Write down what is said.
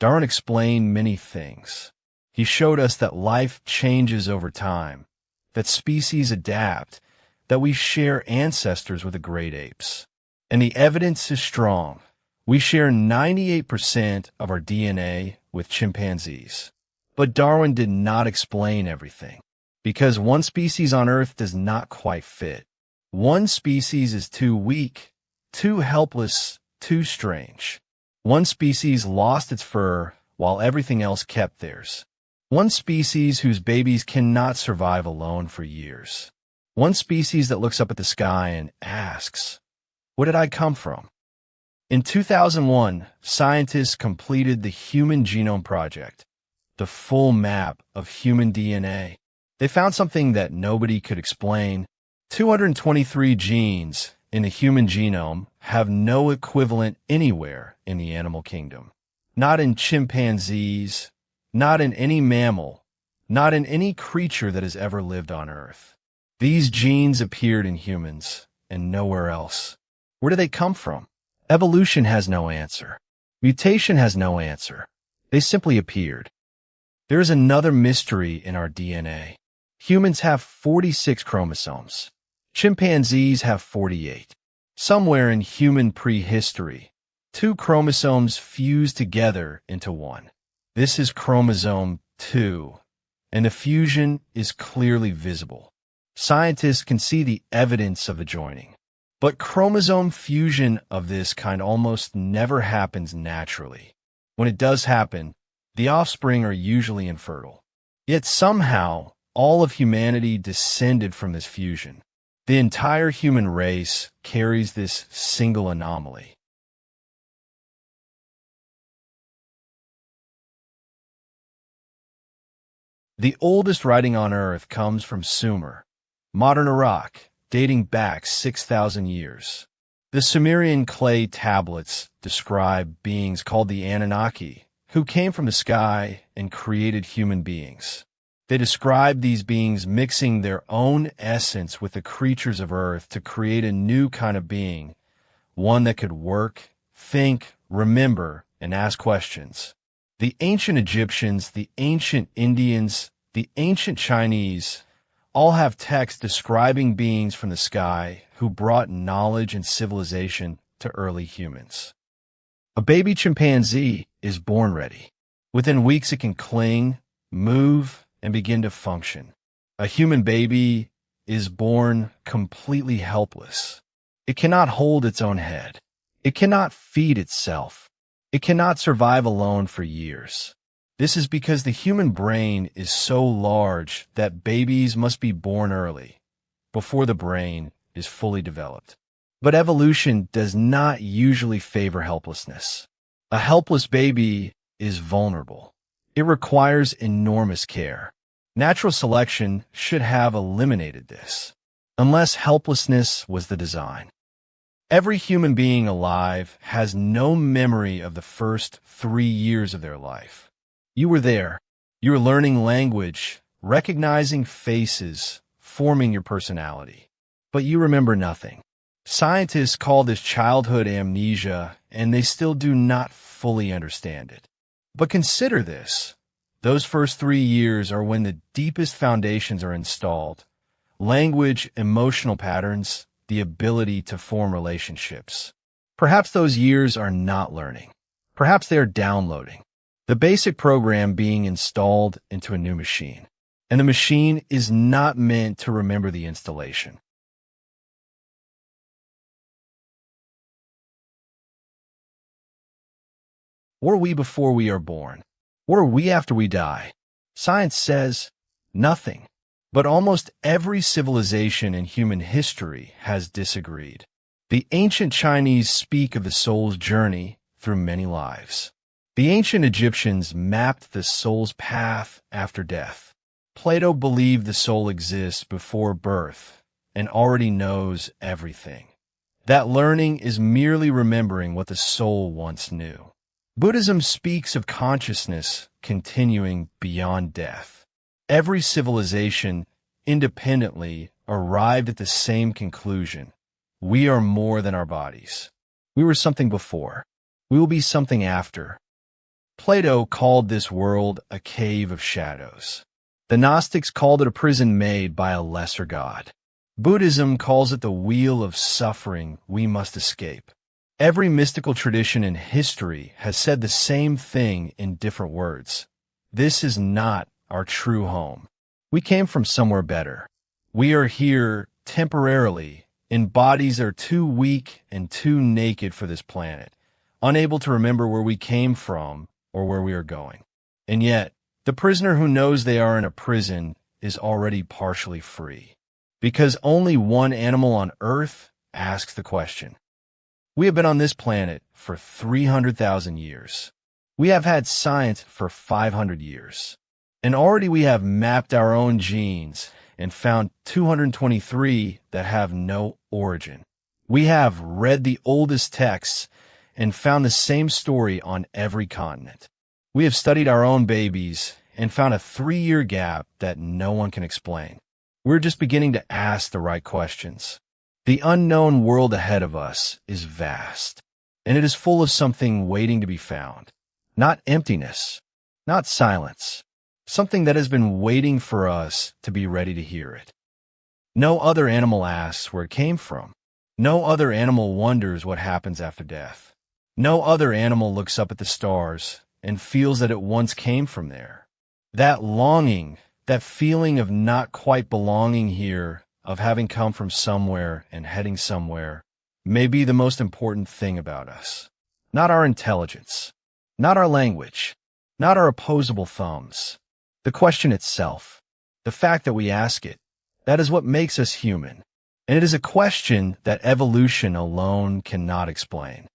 Darwin explained many things. He showed us that life changes over time, that species adapt, that we share ancestors with the great apes. And the evidence is strong. We share 98% of our DNA with chimpanzees. But Darwin did not explain everything, because one species on Earth does not quite fit. One species is too weak, too helpless, too strange. One species lost its fur while everything else kept theirs. One species whose babies cannot survive alone for years. One species that looks up at the sky and asks, "Where did I come from?" In 2001, scientists completed the Human Genome Project, the full map of human DNA. They found something that nobody could explain. 223 genes in the human genome have no equivalent anywhere in the animal kingdom. Not in chimpanzees, not in any mammal, not in any creature that has ever lived on Earth. These genes appeared in humans and nowhere else. Where do they come from? Evolution has no answer. Mutation has no answer. They simply appeared. There is another mystery in our DNA. Humans have 46 chromosomes. Chimpanzees have 48. Somewhere in human prehistory, 2 chromosomes fused together into one. This is chromosome 2, and the fusion is clearly visible. Scientists can see the evidence of the joining. But chromosome fusion of this kind almost never happens naturally. When it does happen, the offspring are usually infertile. Yet somehow, all of humanity descended from this fusion. The entire human race carries this single anomaly. The oldest writing on Earth comes from Sumer, modern Iraq, dating back 6,000 years. The Sumerian clay tablets describe beings called the Anunnaki, who came from the sky and created human beings. They describe these beings mixing their own essence with the creatures of Earth to create a new kind of being, one that could work, think, remember, and ask questions. The ancient Egyptians, the ancient Indians, the ancient Chinese all have texts describing beings from the sky who brought knowledge and civilization to early humans. A baby chimpanzee is born ready. Within weeks it can cling, move, and begin to function. A human baby is born completely helpless. It cannot hold its own head. It cannot feed itself. It cannot survive alone for years. This is because the human brain is so large that babies must be born early, before the brain is fully developed. But evolution does not usually favor helplessness. A helpless baby is vulnerable. It requires enormous care. Natural selection should have eliminated this, unless helplessness was the design. Every human being alive has no memory of the first 3 years of their life. You were there. You were learning language, recognizing faces, forming your personality. But you remember nothing. Scientists call this childhood amnesia, and they still do not fully understand it. But consider this. Those first 3 years are when the deepest foundations are installed. Language, emotional patterns, the ability to form relationships. Perhaps those years are not learning. Perhaps they are downloading. The basic program being installed into a new machine. And the machine is not meant to remember the installation. What are we before we are born? What are we after we die? Science says nothing. But almost every civilization in human history has disagreed. The ancient Chinese speak of the soul's journey through many lives. The ancient Egyptians mapped the soul's path after death. Plato believed the soul exists before birth and already knows everything. That learning is merely remembering what the soul once knew. Buddhism speaks of consciousness continuing beyond death. Every civilization independently arrived at the same conclusion. We are more than our bodies. We were something before. We will be something after. Plato called this world a cave of shadows. The Gnostics called it a prison made by a lesser god. Buddhism calls it the wheel of suffering we must escape. Every mystical tradition in history has said the same thing in different words. This is not our true home. We came from somewhere better. We are here temporarily in bodies that are too weak and too naked for this planet, unable to remember where we came from or where we are going. And yet, the prisoner who knows they are in a prison is already partially free, because only one animal on Earth asks the question. We have been on this planet for 300,000 years. We have had science for 500 years. And already we have mapped our own genes and found 223 that have no origin. We have read the oldest texts and found the same story on every continent. We have studied our own babies and found a 3-year gap that no one can explain. We're just beginning to ask the right questions. The unknown world ahead of us is vast, and it is full of something waiting to be found. Not emptiness, not silence, something that has been waiting for us to be ready to hear it. No other animal asks where it came from. No other animal wonders what happens after death. No other animal looks up at the stars and feels that it once came from there. That longing, that feeling of not quite belonging here, of having come from somewhere and heading somewhere, may be the most important thing about us. Not our intelligence, not our language, not our opposable thumbs. The question itself, the fact that we ask it, that is what makes us human. And it is a question that evolution alone cannot explain.